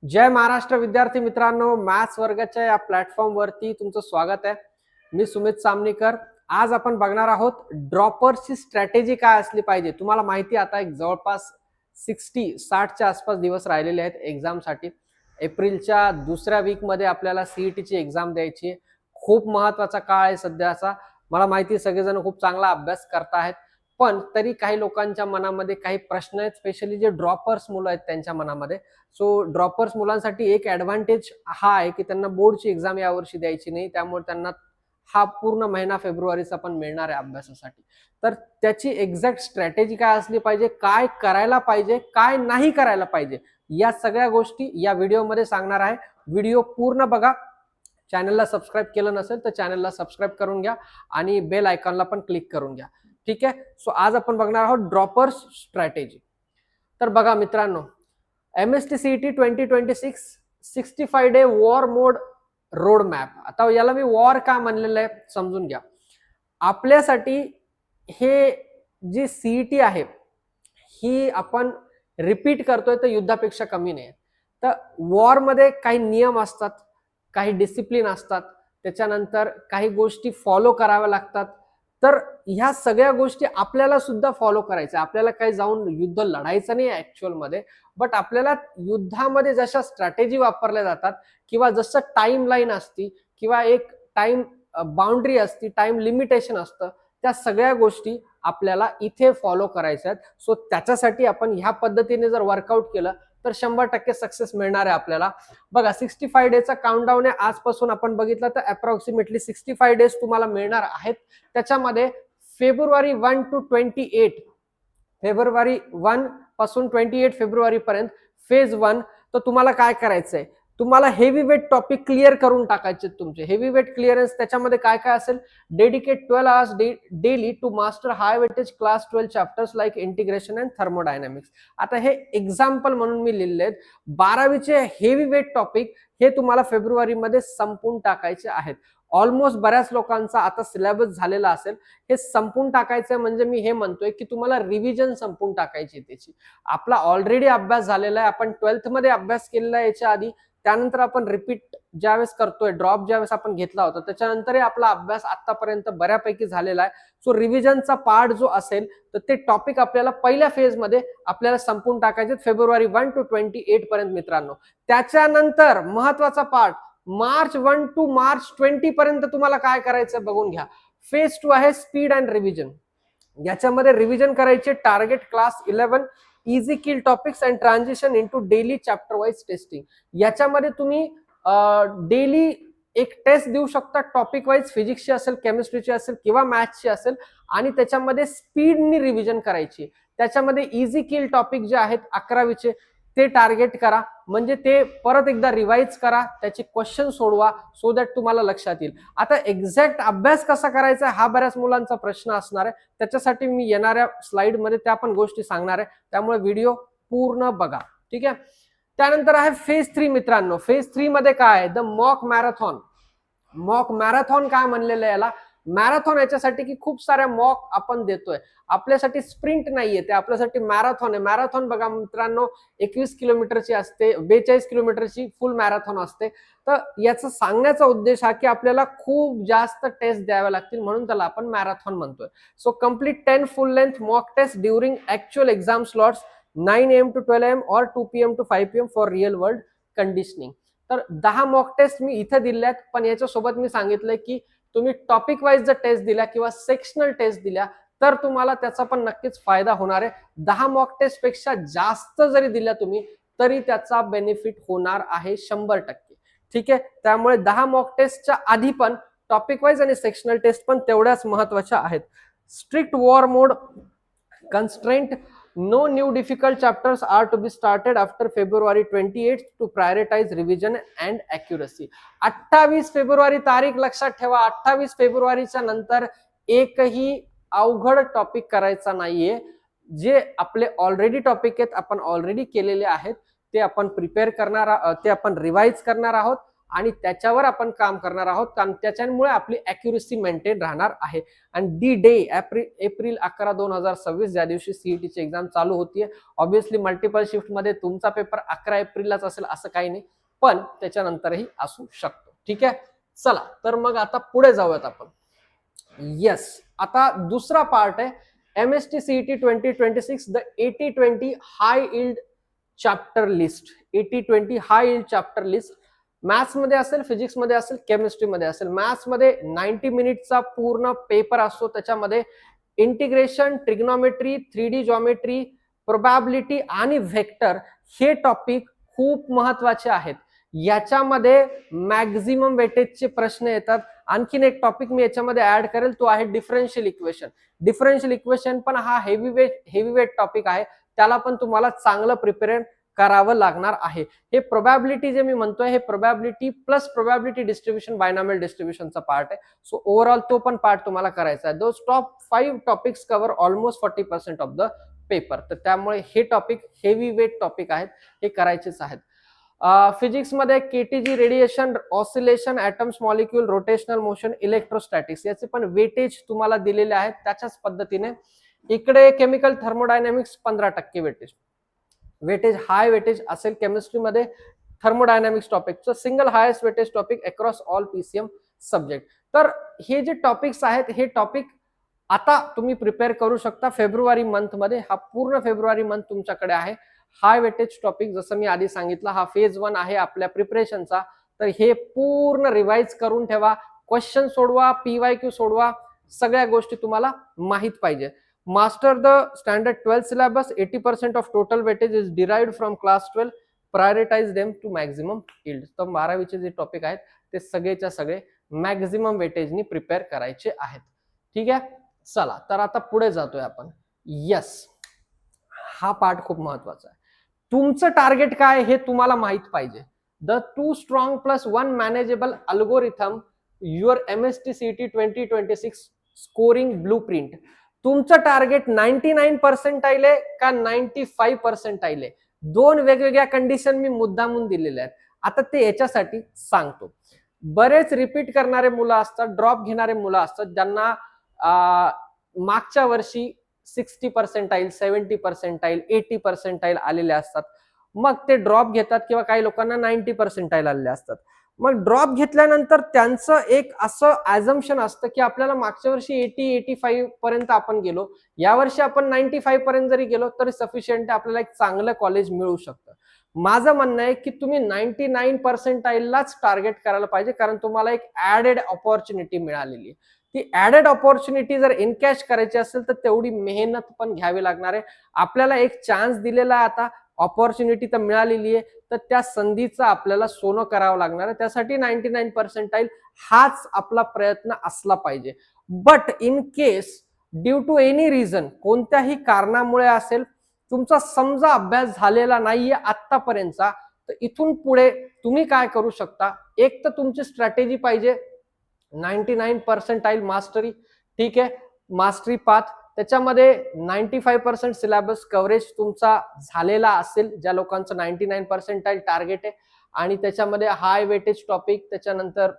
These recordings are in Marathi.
जय महाराष्ट्र विद्यार्थी मित्रांनो, मॅथ्स वर्गाच्या या प्लॅटफॉर्मवरती तुमचं स्वागत आहे. मी सुमित सामनीकर. आज आपण बघणार आहोत ड्रॉपर्सची स्ट्रॅटेजी काय असली पाहिजे. तुम्हाला माहिती आता एक जवळपास 60च्या आसपास दिवस राहिलेले आहेत एक्झामसाठी. एप्रिलच्या दुसऱ्या वीकमध्ये आपल्याला सीईटीची एक्झाम द्यायची आहे. खूप महत्वाचा काळ आहे सध्याचा. मला माहिती सगळेजण खूप चांगला अभ्यास करतायत, पण तरी काही लोकांच्या मनामध्ये काही प्रश्न आहेत, स्पेशली जे ड्रॉपर्स मुलं आहेत त्यांच्या मनामध्ये. सो ड्रॉपर्स मुलांसाठी एक ऍडव्हान्टेज हा आहे की त्यांना बोर्डची एक्झाम यावर्षी द्यायची नाही, त्यामुळे त्यांना हा पूर्ण महिना फेब्रुवारीचा पण मिळणार आहे अभ्यासासाठी. तर त्याची एक्झॅक्ट स्ट्रॅटेजी काय असली पाहिजे, काय करायला पाहिजे, काय नाही करायला पाहिजे, या सगळ्या गोष्टी या व्हिडिओमध्ये सांगणार आहे. व्हिडिओ पूर्ण बघा. चॅनलला सबस्क्राईब केलं नसेल तर चॅनलला सबस्क्राईब करून घ्या आणि बेल आयकॉनला पण क्लिक करून घ्या. ठीक आहे. सो आज आपण बघणार आहोत ड्रॉपर्स स्ट्रॅटेजी. तर बघा मित्रांनो, MST CET 2026 65 डे वॉर मोड रोड मॅप. आता याला मी वॉर का म्हणलेलं आहे समजून घ्या. आपल्यासाठी हे जी सीईटी आहे ही आपण रिपीट करतोय तर युद्धापेक्षा कमी नाही. तर वॉरमध्ये काही नियम असतात, काही डिसिप्लिन असतात, त्याच्यानंतर काही गोष्टी फॉलो कराव्या लागतात. तर ह्या सगळ्या गोष्टी आपल्याला सुद्धा फॉलो करायच्या. आपल्याला काही जाऊन युद्ध लढायचं नाही ऍक्च्युअल मध्ये, बट आपल्याला युद्धामध्ये जशा स्ट्रॅटेजी वापरल्या जातात किंवा जसं टाइम लाईन असती किंवा एक टाइम बाउंड्री असती, टाइम लिमिटेशन असतं, त्या सगळ्या गोष्टी आपल्याला इथे फॉलो करायच्या आहेत. सो त्याच्यासाठी आपण ह्या पद्धतीने जर वर्कआउट केलं तर 100% सक्सेस मिळणार आहे आपल्याला. बघा, 65 डेचा काउंटडाऊन आहे आजपासून. आपण बघितलं तर अप्रॉक्सिमेटली 65 डेज तुम्हाला मिळणार आहेत. त्याच्यामध्ये फेब्रुवारी 1 to 28, फेब्रुवारी 1 पासून 28 फेब्रुवारी पर्यंत फेज 1. तर तुम्हाला काय करायचंय, तुम्हाला हेवी वेट टॉपिक क्लिअर करून टाकायचे. तुमचे हेवी वेट क्लिअरन्स त्याच्यामध्ये काय काय असेल, dedicate 12 hours daily to master high weightage class 12 chapters like integration and thermodynamics. आता हे एक्झाम्पल म्हणून मी लिहिले आहेत. 12वीचे हेवी वेट टॉपिक हे तुम्हाला फेब्रुवारीमध्ये संपून टाकायचे आहेत. ऑलमोस्ट बऱ्याच लोकांचा आता सिलेबस झालेला असेल. हे संपून टाकायचं म्हणजे मी हे म्हणतोय की तुम्हाला रिव्हिजन संपून टाकायची त्याची. आपला ऑलरेडी अभ्यास झालेला आहे, आपण 12th मध्ये अभ्यास केलेला आहे याच्या आधी. त्यानंतर आपण रिपीट ज्यावेळेस करतोय, ड्रॉप ज्यावेळेस आपण घेतला होता त्याच्यानंतरही आपला अभ्यास आतापर्यंत बऱ्यापैकी झालेला आहे. सो रिव्हिजनचा पार्ट जो असेल तर ते टॉपिक आपल्याला पहिल्या फेजमध्ये आपल्याला संपून टाकायचे फेब्रुवारी 1 to 28 पर्यंत मित्रांनो. त्याच्यानंतर महत्वाचा पार्ट मार्च 1 to मार्च 20 पर्यंत तुम्हाला काय करायचं बघून घ्या. फेज 2 आहे स्पीड अँड रिव्हिजन. याच्यामध्ये रिव्हिजन करायचे target class 11, easy kill topics and transition into daily chapter wise testing. याच्यामध्ये तुम्ही डेली एक टेस्ट देऊ शकता, टॉपिक वाईज फिजिक्सची असेल, केमिस्ट्रीची असेल किंवा मॅथ्सची असेल, आणि त्याच्यामध्ये स्पीडनी रिव्हिजन करायची. त्याच्यामध्ये इझी किल टॉपिक जे आहेत 11वीचे ते टार्गेट करा, म्हणजे ते परत एकदा रिवाइज करा, त्याचे क्वेश्चन सोडवा, सो दॅट तुम्हाला लक्षात येईल. आता एक्झॅक्ट अभ्यास कसा करायचा हा बऱ्याच मुलांचा प्रश्न असणार आहे. त्याच्यासाठी मी येणाऱ्या स्लाइडमध्ये त्या पण गोष्टी सांगणार आहे, त्यामुळे व्हिडिओ पूर्ण बघा. ठीक आहे. त्यानंतर आहे फेज 3 मित्रांनो. फेज 3 मध्ये काय आहे, the mock marathon. Mock marathon काय म्हणलेलं आहे याला, मॅरेथॉन याच्यासाठी की खूप साऱ्या मॉक आपण देतोय. आपल्यासाठी स्प्रिंट नाहीये, ते आपल्यासाठी मॅरेथॉन आहे. मॅरेथॉन बघा मित्रांनो 21 किलोमीटरची असते, 42 किलोमीटरची फुल मॅरेथॉन असते. तर याचा सांगण्याचा उद्देश हा की आपल्याला खूप जास्त टेस्ट द्याव्या लागतील, म्हणून त्याला आपण मॅरेथॉन म्हणतोय. So complete 10 full length mock test during actual exam slots 9 AM to 12 AM or 2 PM to 5 PM for real world conditioning. तर 10 मॉक टेस्ट मी इथे दिल्यात, पण याच्यासोबत मी सांगितलंय की तुम्ही टॉपिक वाईज जर टेस्ट दिल्या किंवा सेक्शनल टेस्ट दिल्या तर तुम्हाला त्याचा पण नक्कीच फायदा होणार आहे. 10 मॉक टेस्ट पेक्षा जास्त जरी दिल्या तुम्ही तरी त्याचा बेनिफिट होणार आहे 100%. ठीक आहे. त्यामुळे 10 मॉक टेस्टच्या आधी पण टॉपिक वाईज आणि सेक्शनल टेस्ट पण तेवढ्याच महत्वाच्या आहेत. Strict war mode constraint, no new difficult chapters are to be started after February 28th to prioritize revision and accuracy. 28 February तारीख लक्षात ठेवा. 28 फेब्रुवारीच्या नंतर एकही अवघड टॉपिक करायचा नाहीये. जे आपले ऑलरेडी टॉपिक आहेत, आपण ऑलरेडी केलेले आहेत, ते आपण प्रिपेअर करणार, ते आपण रिवाइज करणार आहोत आणि त्याच्यावर आपण काम करणार आहोत, कारण त्याच्यामुळे आपली अॅक्युरेसी मेंटेन राहणार आहे. आणि दी डे एप्रिल 11, 2026 ज्या दिवशी सीईटीची एक्झाम चालू होतीये, ऑब्व्हियसली मल्टिपल शिफ्ट मध्ये तुमचा पेपर 11 एप्रिललाच असेल असं काही नाही, पण त्याच्यानंतरही असू शकतो. ठीक आहे, चला तर मग आता पुढे जाऊयात आपण. येस, आता दुसरा पार्ट आहे MST CET 2026 the 80-20 high yield chapter list. 80-20 high yield chapter list maths मध्ये असेल, फिजिक्स मध्ये असेल, केमिस्ट्री मध्ये असेल. मॅथ्स मध्ये 90 मिनिटचा पूर्ण पेपर असतो. त्याच्यामध्ये integration, trigonometry, 3D geometry, probability आणि व्हेक्टर हे टॉपिक खूप महत्वाचे आहेत. याच्यामध्ये मॅक्झिमम वेटेजचे प्रश्न येतात. आणखीन एक टॉपिक मी याच्यामध्ये ऍड करेल, तो आहे डिफरन्शियल इक्वेशन. डिफरन्शियल इक्वेशन पण हा हेवीवेट टॉपिक आहे, त्याला पण तुम्हाला चांगलं प्रिपेअर करावं लागणार आहे. हे प्रोबॅबिलिटी जे मी म्हणतोय, हे probability plus probability distribution, binomial डिस्ट्रीब्युशनचा पार्ट आहे. सो ओव्हरऑल तो पण पार्ट तुम्हाला करायचा आहे. Those top 5 topics cover almost 40% of the paper. तर त्यामुळे हे टॉपिक हेवीवेट टॉपिक आहेत, हे करायचेच आहेत. फिजिक्स मध्ये KTG, radiation, oscillation, atoms, molecule, rotational motion, electrostatics याचे पण वेटेज तुम्हाला दिलेले आहेत. त्याच्याच पद्धतीने इकडे chemical thermodynamics 15% weightage high weightage असेल. केमिस्ट्रीमध्ये थर्मोडायनॅमिक्स टॉपिकचं single highest weightage topic across all PCM subject. तर हे जे टॉपिक्स आहेत, हे टॉपिक आता तुम्ही प्रिपेअर करू शकता फेब्रुवारी मंथ मध्ये. हा पूर्ण फेब्रुवारी मंथ तुमच्याकडे आहे. हाय वेटेज टॉपिक जसं मी आधी सांगितलं, हा फेज 1 आहे आपल्या प्रिपरेशनचा. तर हे पूर्ण रिवाइज करून ठेवा, क्वेश्चन सोडवा, PYQ सोडवा, सगळ्या गोष्टी तुम्हाला माहित पाहिजे. Master the standard 12 syllabus. 80% of total weightage is derived from class 12. Prioritise them to maximum yield. तर 12वीचे जे टॉपिक आहेत ते सगळेच्या सगळे मॅक्झिमम वेटेजनी प्रिपेअर करायचे आहेत. ठीक आहे, चला तर आता पुढे जातोय आपण. यस, हा पार्ट खूप महत्वाचा आहे. तुमचं टार्गेट काय हे तुम्हाला माहित पाहिजे. The 2 strong plus 1 manageable algorithm your MST CET 2026 scoring blueprint. तुमचं टार्गेट 99 पर्सेंटाईल आहे का 95 पर्सेंटाईल आहे? दोन वेगवेगळ्या कंडिशन मी मुद्दामून दिलेल्या आहेत. आता ते याच्यासाठी सांगतो. बरेच रिपीट करणारे मुलं असतात, ड्रॉप घेणारे मुलं असतात, ज्यांना मागच्या वर्षी 60 पर्सेंटाईल, 70 पर्सेंटाईल, 80 पर्सेंटाईल आलेले असतात. मग ते ड्रॉप घेतात, किंवा काही लोकांना 90 पर्सेंटाईल आलेले असतात. मग ड्रॉप घेतल्यानंतर त्यांचं एक असं ॲझम्पशन असतं की आपल्याला मागच्या वर्षी 80-85 पर्यंत आपण गेलो, यावर्षी आपण 95 पर्यंत जरी गेलो तरी सफिशियंट आहे, आपल्याला एक चांगलं कॉलेज मिळू शकतं. माझं म्हणणं आहे की तुम्ही 99 पर्सेंटाईललाच टार्गेट करायला पाहिजे, कारण तुम्हाला एक ऍडेड ऑपॉर्च्युनिटी मिळालेली आहे. ती ऍडेड ऑपॉर्च्युनिटी जर इनकॅश करायची असेल तर तेवढी मेहनत पण घ्यावी लागणार आहे. आपल्याला एक चान्स दिलेला आहे, आता ऑपॉर्च्युनिटी तर मिळालेली आहे, तर त्या संधीचं आपल्याला सोनं करावं लागणार आहे. त्यासाठी 99 पर्सेंटाईल हाच आपला प्रयत्न असला पाहिजे. But in case due to any reason, कोणत्याही कारणामुळे असेल, तुमचा समजा अभ्यास झालेला नाहीये आतापर्यंतचा, तर इथून पुढे तुम्ही काय करू शकता. एक तर तुमची स्ट्रॅटेजी पाहिजे 99 पर्सेंटाईल मास्टरी. ठीक आहे, मास्टरी पाथ. त्याच्यामध्ये 95% सिलेबस कव्हरेज तुमचा झालेला असेल, ज्या लोकांचं 99 पर्सेंटाईल टार्गेट आहे, आणि त्याच्यामध्ये हाय वेटेज टॉपिक, त्याच्यानंतर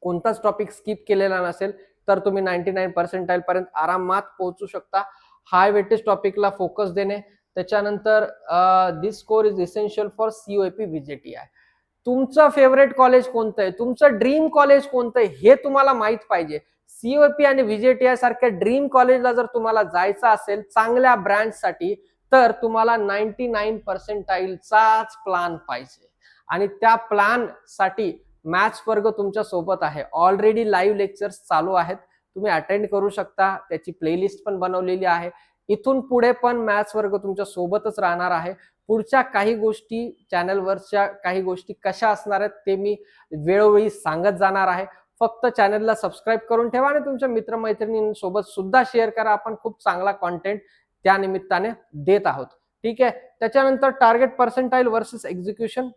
कोणताच टॉपिक स्किप केलेला नसेल, तर तुम्ही 99 पर्सेंटाईल पर्यंत आरामात पोहोचू शकता. हाय वेटेज टॉपिकला फोकस देणे. त्याच्यानंतर this score is essential for COAP VJTI. तुमचं फेवरेट कॉलेज कोणतं आहे, तुमचं ड्रीम कॉलेज कोणतं आहे, हे तुम्हाला माहित पाहिजे. COAP आणि VJTI सारख्या ड्रीम कॉलेजला जर तुम्हाला जायचं असेल चांगल्या ब्रँचसाठी, तर तुम्हाला 99 पर्सेंटाईलचाच प्लॅन पाहिजे. आणि त्या प्लॅन साठी मॅथ्स वर्ग तुमच्या सोबत आहे. ऑलरेडी लाईव्ह लेक्चर्स चालू आहेत, तुम्ही अटेंड करू शकता. त्याची प्लेलिस्ट पण बनवलेली आहे. इथून पुढे पण मॅथ्स वर्ग तुमच्या सोबतच राहणार आहे. पुढच्या काही गोष्टी, चॅनलवरच्या काही गोष्टी कशा असणार आहेत ते मी वेळोवेळी सांगत जाणार आहे. फक्त चॅनलला सबस्क्राईब करून ठेवा आणि तुमच्या मित्रमैत्रिणींसोबत सुद्धा शेअर करा. आपण खूप चांगला कॉन्टेंट त्या निमित्ताने देत आहोत. ठीक आहे, त्याच्यानंतर टार्गेट पर्सेंटाईल वर्सेस एक्झिक्युशन.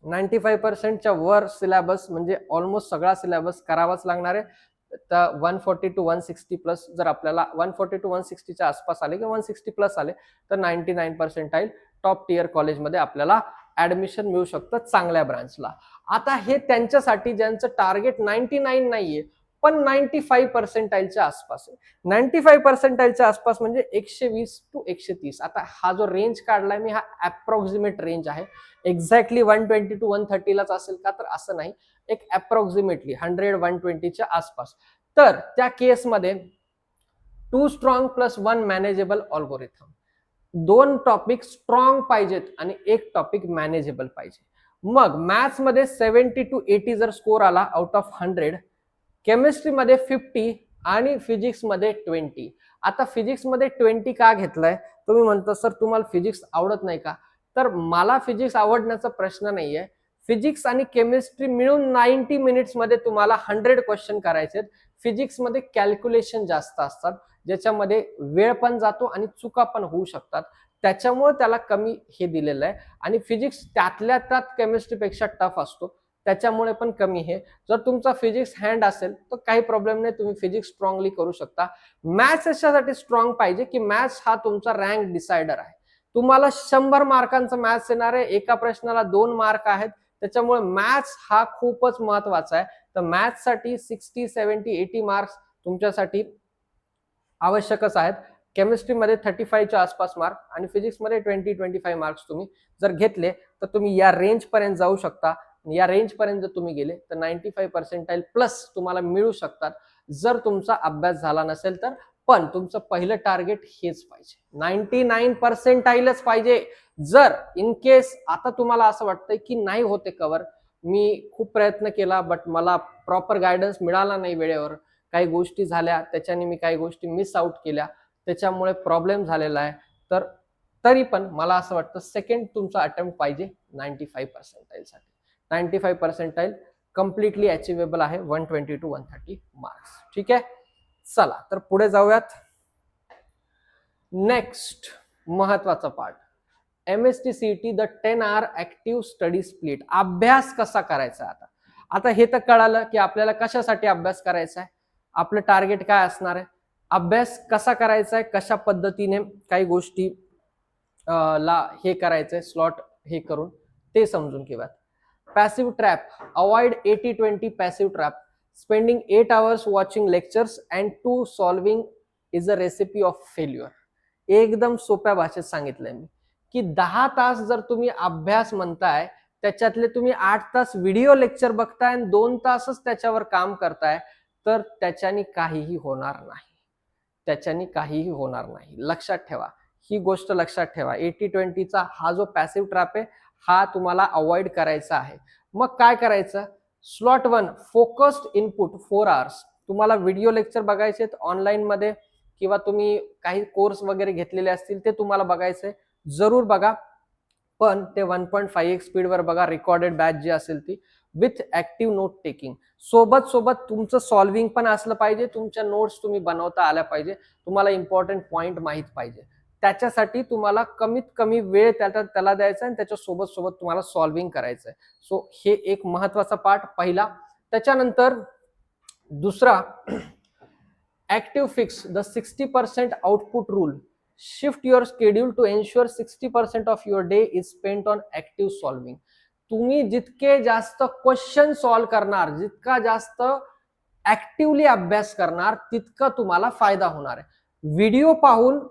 95%च्या वर सिलेबस म्हणजे ऑलमोस्ट सगळा सिलेबस करावाच लागणार आहे. तर 140 to 160 प्लस, जर आपल्याला 140 to 160च्या आसपास आले किंवा 160 प्लस आले तर 99 पर्सेंटाईल टॉप टियर कॉलेजमध्ये आपल्याला ऍडमिशन मिळू शकतं चांगल्या ब्रांचला. आता हे त्यांच्यासाठी ज्यांचं टार्गेट 99 नाहीये पण 95% आसपास आहे. 95% आसपास म्हणजे 120 to 130. आता हा जो रेंज काढलाय मी हा अप्रॉक्सिमेट रेंज आहे. एक्झॅक्टली 120 to 130 लाच असेल का, तर असं नाही, एक अप्रॉक्सिमेटली 100-120च्या आसपास. तर त्या केसमध्ये 2 strong plus 1 manageable algorithm, 2 topic strong पाहिजेत आणि 1 टॉपिक मॅनेजेबल पाहिजे. मग मॅथ्स मध्ये 70 to 80 जर स्कोर आला आउट ऑफ 100, केमिस्ट्री मध्ये 50 आणि फिजिक्स मध्ये 20. आता फिजिक्स मध्ये 20 का घेतलाय? तुम्ही म्हणता सर तुम्हाला फिजिक्स आवडत नाही का? तर मला फिजिक्स आवडण्याचा प्रश्न नाहीये. फिजिक्स आणि केमिस्ट्री मिळून 90 मिनिट्स मध्ये तुम्हाला 100 क्वेश्चन करायचे. फिजिक्स मध्ये कॅल्क्युलेशन जास्त असतात, ज्याच्यामध्ये वेळ पण जातो आणि चुका पण होऊ शकतात, त्याच्यामुळे त्याला कमी हे दिलेलं आहे. आणि फिजिक्स त्यातल्या त्यात केमिस्ट्रीपेक्षा टफ असतो, त्याच्यामुळे पण कमी हे. जर तुमचा फिजिक्स हँड असेल तर काही प्रॉब्लेम नाही, तुम्ही फिजिक्स स्ट्रॉंगली करू शकता. मॅथ्स याच्यासाठी स्ट्रॉंग पाहिजे की मॅथ्स हा तुमचा रँक डिसाइडर आहे. तुम्हाला 100 मार्कांचा मॅथ्स येणार आहे, एका प्रश्नाला 2 मार्क आहेत, त्याच्यामुळे मॅथ्स हा खूपच महत्वाचा आहे. तर मॅथ्स साठी 60, 70, 80 मार्क्स तुमच्यासाठी आवश्यकच आहेत. केमिस्ट्रीमध्ये 35च्या आसपास मार्क आणि फिजिक्समध्ये 20-25 मार्क्स तुम्ही जर घेतले तर तुम्ही या रेंज पर्यंत जाऊ शकता. या रेंज पर्यंत जर तुम्ही गेले तर 95% प्लस तुम्हाला मिळू शकतात, जर तुमचा अभ्यास झाला नसेल तर. पण तुमचं पहिलं टार्गेट हेच पाहिजे, 99% पाहिजे. जर इन केस आता तुम्हाला असं वाटतंय की नाही होते कव्हर, मी खूप प्रयत्न केला बट मला प्रॉपर गायडन्स मिळाला नाही वेळेवर, काही गोष्टी झाल्या त्याच्याने मी काही गोष्टी मिस आउट केल्या, त्याच्यामुळे प्रॉब्लेम झालेला आहे, तर तरी पण मला असं वाटतं सेकंड तुमचा अटेम्प्ट पाहिजे 95% साठी. 95% कम्प्लिटली अचिवेबल आहे, 120 to 130 मार्क्स. ठीक आहे, चला तर पुढे जाऊयात. नेक्स्ट महत्वाचा part, MST-CET the 10 hour active study split. अभ्यास कसा करायचा? आता हे तर कळालं की आपल्याला कशासाठी अभ्यास करायचा आहे, आपलं टार्गेट काय असणार आहे, अभ्यास कसा करायचा आहे, कशा पद्धतीने काही गोष्टी ला हे करायचंय स्लॉट हे करून ते समजून घेऊयात. Passive trap, avoid 80-20 passive trap. Spending 8 hours watching lectures and 2 solving is a recipe of failure. एकदम सोप्या भाषेत सांगितलंय मी की 10 तास जर तुम्ही अभ्यास म्हणताय, त्याच्यातले तुम्ही 8 तास व्हिडिओ लेक्चर बघताय आणि 2 तासच त्याच्यावर काम करताय, तर त्याच्यानी काहीही होणार नाही. त्याच्यानी काहीही होणार नाही, लक्षात ठेवा ही गोष्ट, लक्षात ठेवा. 80-20चा हा जो पॅसिव्ह ट्रॅप आहे हा तुम्हाला अवॉइड करायचा आहे. मग काय करायचं? Slot 1 focused input 4 hours. तुम्हाला व्हिडिओ लेक्चर बघायचे ऑनलाईन मध्ये किंवा तुम्ही काही कोर्स वगैरे घेतलेले असतील ते तुम्हाला बघायचे, जरूर बघा, पण ते 1.5x स्पीडवर बघा, रेकॉर्डेड बॅच जी असेल ती, विथ ऍक्टिव्ह नोट टेकिंग. सोबत तुमचं सॉल्विंग पण असलं पाहिजे, तुमच्या नोट्स तुम्ही बनवता आल्या पाहिजे, तुम्हाला इम्पॉर्टंट पॉइंट माहित पाहिजे. त्याच्यासाठी तुम्हाला कमीत कमी वेळ त्याला द्यायचा आणि त्याच्या सोबत तुम्हाला सॉल्विंग करायचंय. सो हे एक महत्वाचा पार्ट पहिला. त्याच्यानंतर दुसरा, active fix the 60% output rule. Shift your schedule to ensure 60% of your day is spent on active solving. तुम्ही जितके जास्त क्वेश्चन सॉल्व करणार, जितका जास्त ऍक्टिव्हली अभ्यास करणार, तितका तुम्हाला फायदा होणार आहे. व्हिडिओ पाहून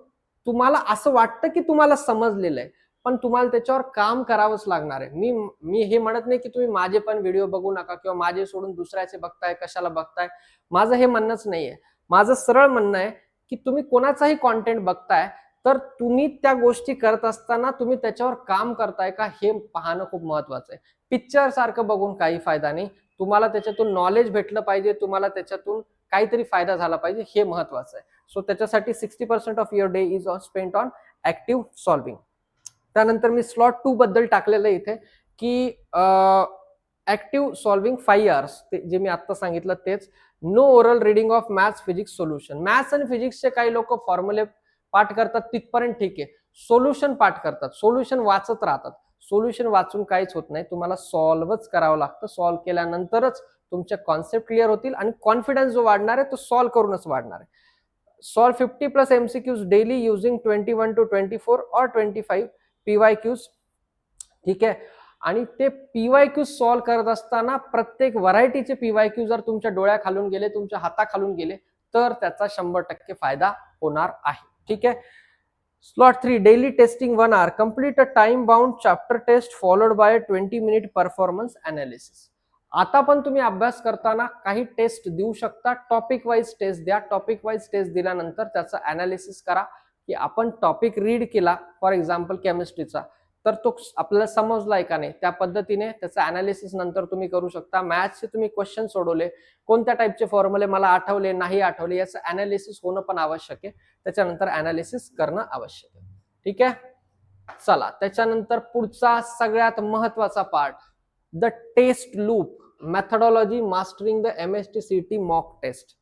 तुम्हाला असं वाटतं की तुम्हाला समजलेलं आहे, पण तुम्हाला त्याच्यावर काम करावंच लागणार आहे. मी हे म्हणत नाही की तुम्ही माझे पण व्हिडिओ बघू नका किंवा माझे सोडून दुसऱ्याचे बघताय, कशाला बघताय, माझं हे म्हणणंच नाहीये. माझं सरळ म्हणणं आहे की तुम्ही कोणाचाही कॉन्टेंट बघताय तर तुम्ही त्या गोष्टी करत असताना तुम्ही त्याच्यावर काम करताय का हे पाहणं खूप महत्वाचं आहे. पिक्चर सारखं बघून काही फायदा नाही, तुम्हाला त्याच्यातून नॉलेज भेटलं पाहिजे, तुम्हाला त्याच्यातून काहीतरी फायदा झाला पाहिजे, हे महत्वाचं आहे. सो त्याच्यासाठी 60% of your day is spent on active solving. त्यानंतर मी स्लॉट 2 बद्दल टाकलेलं आहे इथे की ऍक्टिव्ह सॉल्विंग 5 hours, जे मी आता सांगितलं तेच. No oral reading of maths physics solution. Maths आणि फिजिक्सचे काही लोक फॉर्म्युले पाठ करतात तिथपर्यंत ठीक आहे, सोल्युशन पाठ करतात, सोल्युशन वाचत राहतात. सोल्युशन वाचून काहीच होत नाही, तुम्हाला सॉल्वच करावं लागतं. सॉल्व्ह केल्यानंतरच तुमच्या कॉन्सेप्ट क्लिअर होतील आणि कॉन्फिडन्स जो वाढणार आहे तो सॉल्व्ह करूनच वाढणार आहे. Solve 50+ MCQs daily using 21 to 24 or 25 PYQs ठीक आहे. आणि ते पीवायक्यू सॉल्व्ह करत असताना प्रत्येक व्हरायटीचे पीवायक्यू जर तुमच्या डोळ्याखालून गेले, तुमच्या हाताखालून गेले, तर त्याचा 100% फायदा होणार आहे. ठीक आहे. Slot 3 daily testing 1 hour. Complete a time bound chapter test followed by 20 minute performance analysis. आता पण तुम्ही अभ्यास करताना काही टेस्ट देऊ शकता. टॉपिक वाईज टेस्ट द्या. टॉपिक वाईज टेस्ट दिल्यानंतर त्याचं अनालिसिस करा की आपण टॉपिक रीड केला, फॉर एक्झाम्पल केमिस्ट्रीचा, तर तो आपल्याला समजलाय का नाही, त्या पद्धतीने त्याचं अनालिसिस नंतर तुम्ही करू शकता. मॅथ्सचे तुम्ही क्वेश्चन सोडवले, कोणत्या टाईपचे फॉर्म्युले मला आठवले नाही आठवले, याचं अनालिसिस होणं पण आवश्यक आहे. त्याच्यानंतर अनालिसिस करणं आवश्यक आहे. ठीक आहे. चला, त्याच्यानंतर पुढचा सगळ्यात महत्वाचा part, the test loop methodology mastering the MSTCT mock test.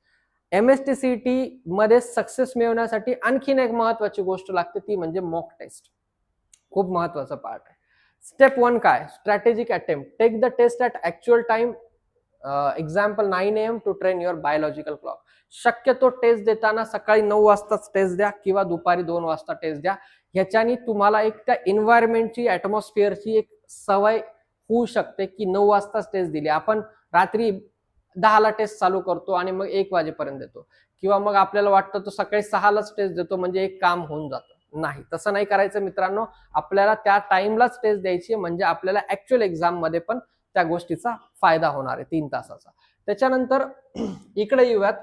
MSTCT मध्ये सक्सेस मिळवण्यासाठी आणखीन एक महत्वाची गोष्ट लागते, ती म्हणजे मॉक टेस्ट. खूप महत्वाचा पार्ट आहे. स्टेप 1 काय, strategic attempt. Take the test at actual time, example 9 AM to train your biological clock. शक्यतो टेस्ट देताना सकाळी 9 वाजताच टेस्ट द्या किंवा दुपारी 2 वाजता टेस्ट द्या. ह्याच्यानी तुम्हाला एक त्या एन्व्हायरमेंटची, ॲटमॉस्फिअरची एक सवय होऊ शकते की 9 वाजताच टेस्ट दिली. आपण रात्री 10ला टेस्ट चालू करतो आणि मग 1 वाजेपर्यंत देतो, किंवा मग आपल्याला वाटतं तो सकाळी 6लाच टेस्ट देतो म्हणजे एक काम होऊन जातं. नाही, तसं नाही करायचं मित्रांनो. आपल्याला त्या टाइमलाच टेस्ट द्यायची, म्हणजे आपल्याला ऍक्च्युअल एक्झाम मध्ये पण त्या गोष्टीचा फायदा होणार आहे 3 तासाचा. त्याच्यानंतर इकडे येऊयात,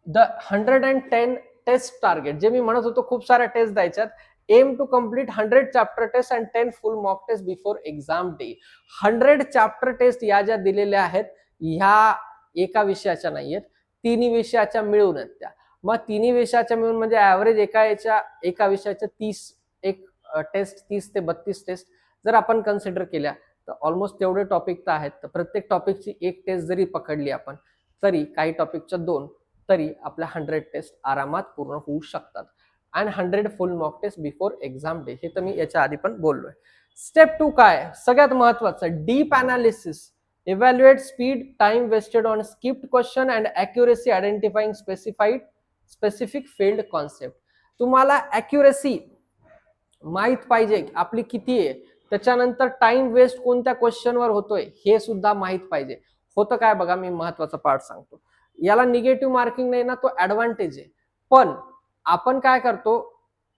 द 110 टेस्ट टार्गेट. जे मी म्हणत होतो खूप साऱ्या टेस्ट द्यायच्यात. Aim to complete 100 chapter test and 10 full mock test before exam day. 100 chapter test या ज्या दिलेल्या आहेत, ह्या एका विषयाच्या नाहीयेत, तिन्ही विषयाच्या मिळून आहेत त्या. मग तिन्ही विषयाच्या मिळून म्हणजे ऍव्हरेज एका विषयाच्या 30 एक टेस्ट, 30 ते 32 टेस्ट जर आपण कन्सिडर केल्या, तर ऑलमोस्ट तेवढे टॉपिक तर आहेत. तर प्रत्येक टॉपिकची एक टेस्ट जरी पकडली आपण, तरी काही टॉपिकच्या 2, तरी आपल्या 100 टेस्ट आरामात पूर्ण होऊ शकतात. And 100 full mock test before exam day, हे तर मी याच्या आधी पण बोललोय. स्टेप 2 काय, सगळ्यात महत्वाचं, deep analysis. Evaluate speed, time wasted on skipped question and accuracy identifying specific field concept. तुम्हाला अॅक्युरेसी माहित पाहिजे आपली किती आहे, त्याच्यानंतर टाइम वेस्ट कोणत्या क्वेश्चनवर होतोय हे सुद्धा माहित पाहिजे. होतं काय बघा, मी महत्वाचा पार्ट सांगतो. याला निगेटिव्ह मार्किंग नाही ना, तो ऍडव्हान्टेज आहे. पण आपण काय करतो,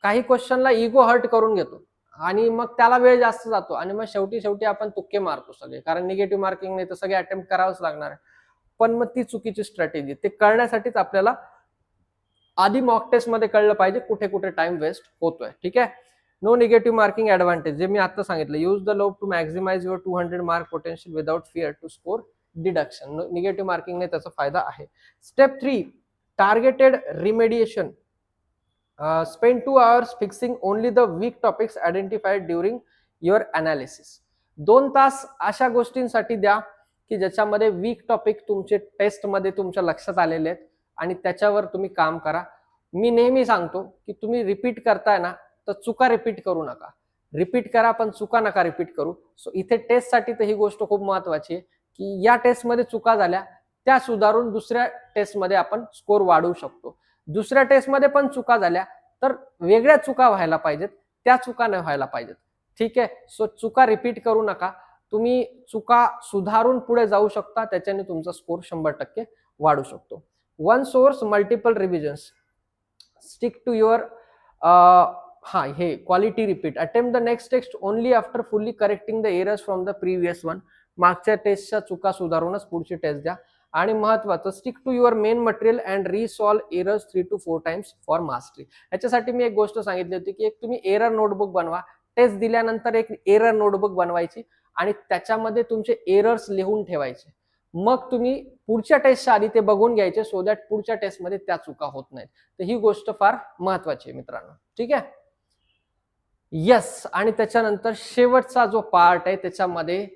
काही क्वेश्चनला इगो हर्ट करून घेतो आणि मग त्याला वेळ जास्त जातो आणि मग शेवटी आपण तुक्के मारतो सगळे, कारण निगेटिव्ह मार्किंग नाही तर सगळे अटेम्प्ट करावंच लागणार आहे. पण मग ती चुकीची स्ट्रॅटेजी. ते कळण्यासाठीच आपल्याला आधी मॉक टेस्ट मध्ये कळलं पाहिजे कुठे कुठे टाइम वेस्ट होतोय. ठीक आहे. नो निगेटिव्ह मार्किंग ऍडव्हान्टेज, जे मी आता सांगितलं. Use the loop to maximise your 200 mark potential without fear to score deduction. Negative मार्किंगने त्याचा फायदा आहे. Step 3, targeted remediation. Spend 2 hours fixing only the weak topics identified during your analysis. 2 तास अशा गोष्टींसाठी द्या की ज्याच्यामध्ये वीक टॉपिक तुमचे टेस्टमध्ये तुमच्या लक्षात आलेले आहेत आणि त्याच्यावर तुम्ही काम करा. मी नेहमी सांगतो की तुम्ही रिपीट करताय ना, तर चुका रिपीट करू नका. रिपीट करा पण चुका नका रिपीट करू. सो इथे टेस्टसाठी तर ही गोष्ट खूप महत्वाची आहे की या टेस्टमध्ये चुका झाल्या, त्या सुधारून दुसऱ्या टेस्टमध्ये आपण स्कोर वाढवू शकतो. दुसऱ्या टेस्टमध्ये पण चुका झाल्या तर वेगळ्या चुका व्हायला पाहिजेत, त्या चुका नाही व्हायला पाहिजेत. ठीक आहे. सो चुका रिपीट करू नका. तुम्ही चुका सुधारून पुढे जाऊ शकता, त्याच्याने तुमचा स्कोर 100% वाढू शकतो. One source multiple revisions. Stick to your हे quality repeat. Attempt the next test only after fully correcting the errors from the previous one. मागच्या टेस्टच्या चुका सुधारूनच पुढची टेस्ट द्या. आणि महत्वाचं, stick to your main material and resolve errors 3 to 4 times for mastery. याच्यासाठी मी एक गोष्ट सांगितली होती की एक तुम्ही एरर नोटबुक बनवा. टेस्ट दिल्यानंतर एक एरर नोटबुक बनवायची आणि त्याच्यामध्ये तुमचे एरर्स लिहून ठेवायचे. मग तुम्ही पुढच्या टेस्टच्या आधी ते बघून घ्यायचे, सो दॅट पुढच्या टेस्टमध्ये त्या चुका होत नाहीत. तर ही गोष्ट फार महत्वाची आहे मित्रांनो. ठीक आहे. येस. आणि त्याच्यानंतर शेवटचा जो पार्ट आहे त्याच्यामध्ये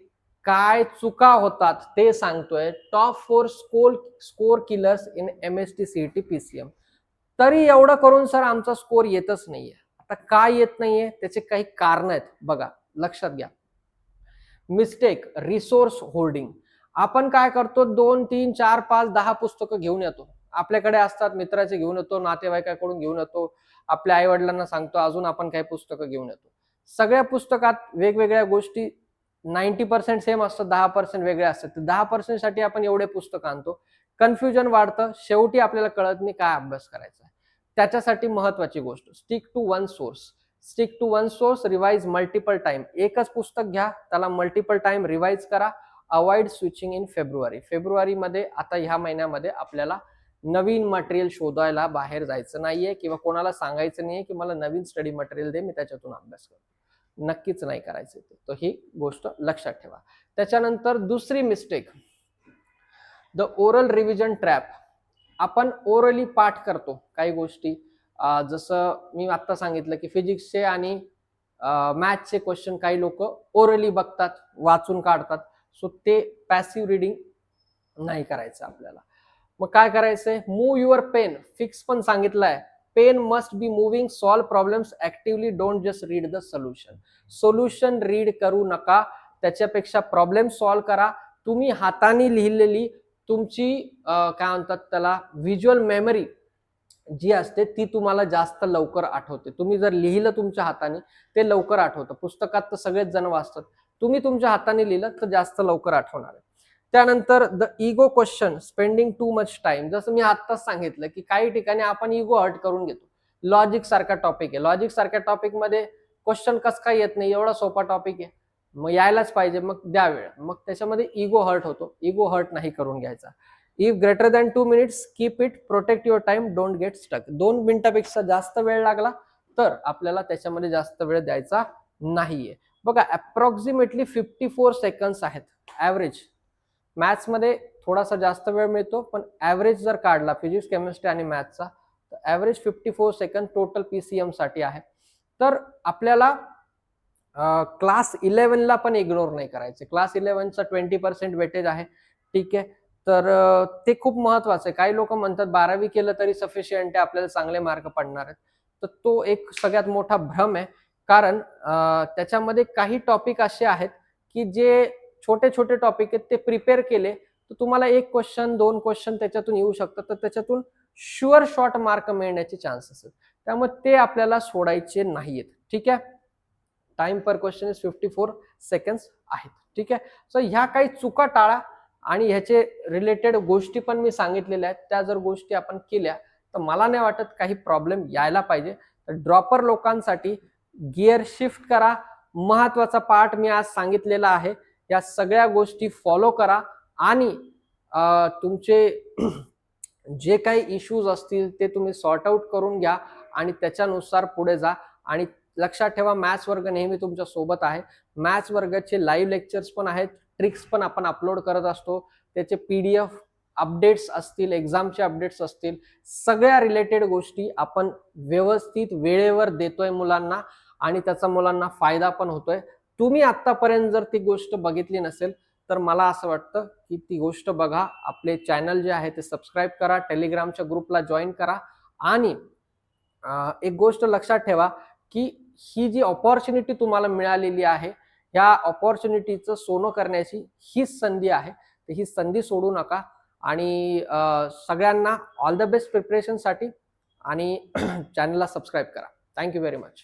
काय चुका होतात ते सांगतोय. Top 4 score killers in MSTCT PCM. तरी एवढं करून सर आमचा स्कोर येतच नाहीये. आता काय येत नाहीये, त्याचे काही कारण आहेत बघा, लक्षात घ्या. Mistake, resource holding. आपण काय करतो, 2, 3, 4, 5, 10 पुस्तकं घेऊन येतो. आपल्याकडे असतात, मित्राचे घेऊन येतो, नातेवाईकाकडून घेऊन येतो, आपल्या आई वडिलांना सांगतो, अजून आपण काही पुस्तकं घेऊन येतो. सगळ्या पुस्तकात वेगवेगळ्या गोष्टी 90% सेम असतात, 10% वेगळे असतात. तर 10% साठी आपण एवढे पुस्तक आणतो, कन्फ्युजन वाढतं, शेवटी आपल्याला कळत नाही काय अभ्यास करायचा आहे. त्याच्यासाठी महत्वाची गोष्ट, stick to one source. Stick to one source, revise multiple time. एकच पुस्तक घ्या, त्याला मल्टिपल टाइम रिवाइज करा. अवॉइड स्विचिंग इन फेब्रुवारीमध्ये आता ह्या महिन्यामध्ये आपल्याला नवीन मटेरियल शोधायला बाहेर जायचं नाहीये किंवा कोणाला सांगायचं नाहीये की मला नवीन स्टडी मटेरियल दे, मी त्याच्यातून अभ्यास करतो. नक्कीच नाही करायचं ते. तर ही गोष्ट लक्षात ठेवा. त्याच्यानंतर दुसरी mistake, the oral revision trap. आपण ओरली पाठ करतो काही गोष्टी, जसं मी आता सांगितलं की फिजिक्सचे आणि मॅथ्सचे क्वेश्चन काही लोक ओरली बघतात, वाचून काढतात. सो ते पॅसिव्ह रिडिंग नाही करायचं आपल्याला. मग काय करायचंय, मूव युअर पेन. फिक्स पण सांगितलंय, pen must be moving, solve problems actively, don't just read the solution. Solution read करू नका, त्याच्यापेक्षा प्रॉब्लेम सॉल्व करा. तुम्ही हाताने लिहिलेली तुमची काय म्हणतात त्याला, व्हिज्युअल मेमरी जी असते ती तुम्हाला जास्त लवकर आठवते. तुम्ही जर लिहिलं तुमच्या हाताने ते लवकर आठवतं. पुस्तकात तर सगळेच जण वाचतात, तुम्ही तुमच्या हाताने लिहिलं तर जास्त लवकर आठवणार आहे. त्यानंतर the ego question, spending too much time. जसं मी आत्ताच सांगितलं की काही ठिकाणी आपण इगो हर्ट करून घेतो. लॉजिक सारखा टॉपिक आहे, लॉजिक सारख्या टॉपिक मध्ये क्वेश्चन कसं काय येत नाही, एवढा सोपा टॉपिक आहे, मग यायलाच पाहिजे, मग द्या वेळ. मग त्याच्यामध्ये इगो हर्ट होतो. इगो हर्ट नाही करून घ्यायचा. If greater than 2 minutes keep it, protect your time, don't get stuck. 2 मिनिटापेक्षा जास्त वेळ लागला तर आपल्याला त्याच्यामध्ये जास्त वेळ द्यायचा नाहीये. बघा अप्रॉक्सिमेटली 54 सेकंड्स आहेत ऍव्हरेज. मॅथ्समध्ये थोडासा जास्त वेळ मिळतो, पण ऍव्हरेज जर काढला फिजिक्स, केमिस्ट्री आणि मॅथ्सचा तर ऍव्हरेज 54 सेकंड टोटल पीसीएम साठी आहे. तर आपल्याला क्लास 11ला पण इग्नोर नाही करायचे. क्लास 11चा 20% वेटेज आहे, ठीक आहे. तर ते खूप महत्वाचं आहे. काही लोक म्हणतात 12वी केलं तरी सफिशियंट आहे, आपल्याला चांगले मार्क पडणार आहेत. तर तो एक सगळ्यात मोठा भ्रम आहे. कारण त्याच्यामध्ये काही टॉपिक असे आहेत की जे छोटे छोटे टॉपिक आहेत, ते प्रिपेअर केले तर तुम्हाला 1 क्वेश्चन 2 क्वेश्चन त्याच्यातून येऊ शकतात. तर त्याच्यातून शुअर शॉर्ट मार्क मिळण्याचे चान्सेस आहेत. त्यामुळे ते आपल्याला सोडायचे नाहीयेत, ठीक आहे. Time per question is 54 seconds आहेत, ठीक आहे. सो ह्या काही चुका टाळा आणि ह्याचे रिलेटेड गोष्टी पण मी सांगितलेल्या आहेत. त्या जर गोष्टी आपण केल्या तर मला नाही वाटत काही प्रॉब्लेम यायला पाहिजे. तर ड्रॉपर लोकांसाठी गिअर शिफ्ट करा, महत्वाचा पार्ट मी आज सांगितलेला आहे. या सगळ्या गोष्टी फॉलो करा आणि तुमचे जे काही इश्यूज असतील ते तुम्ही सॉर्ट आउट करून घ्या आणि त्याच्यानुसार पुढे जा. आणि लक्षात ठेवा, मॅथ्स वर्ग नेहमी तुमच्या सोबत आहे. मॅथ्स वर्गाचे लाईव्ह लेक्चर्स पण आहेत, ट्रिक्स पण आपण अपलोड करत असतो. त्याचे पीडीएफ अपडेट्स असतील, एक्झामचे अपडेट्स असतील, सगळ्या रिलेटेड गोष्टी आपण व्यवस्थित वेळेवर देतोय मुलांना आणि त्याचा मुलांना फायदा पण होतोय. तुम्ही आतापर्यंत जर ती गोष्ट बघितली नसेल तर मला असं वाटतं की ती गोष्ट बघा. आपले चॅनल जे आहे ते सबस्क्राईब करा, टेलिग्रामच्या ग्रुपला जॉईन करा. आणि एक गोष्ट लक्षात ठेवा की ही जी ऑपॉर्च्युनिटी तुम्हाला मिळालेली आहे, या ऑपॉर्च्युनिटीचं सोनं करण्याची हीच संधी आहे. तर ही संधी सोडू नका. आणि सगळ्यांना ऑल द बेस्ट प्रिपरेशनसाठी आणि चॅनलला सबस्क्राईब करा. Thank you very much.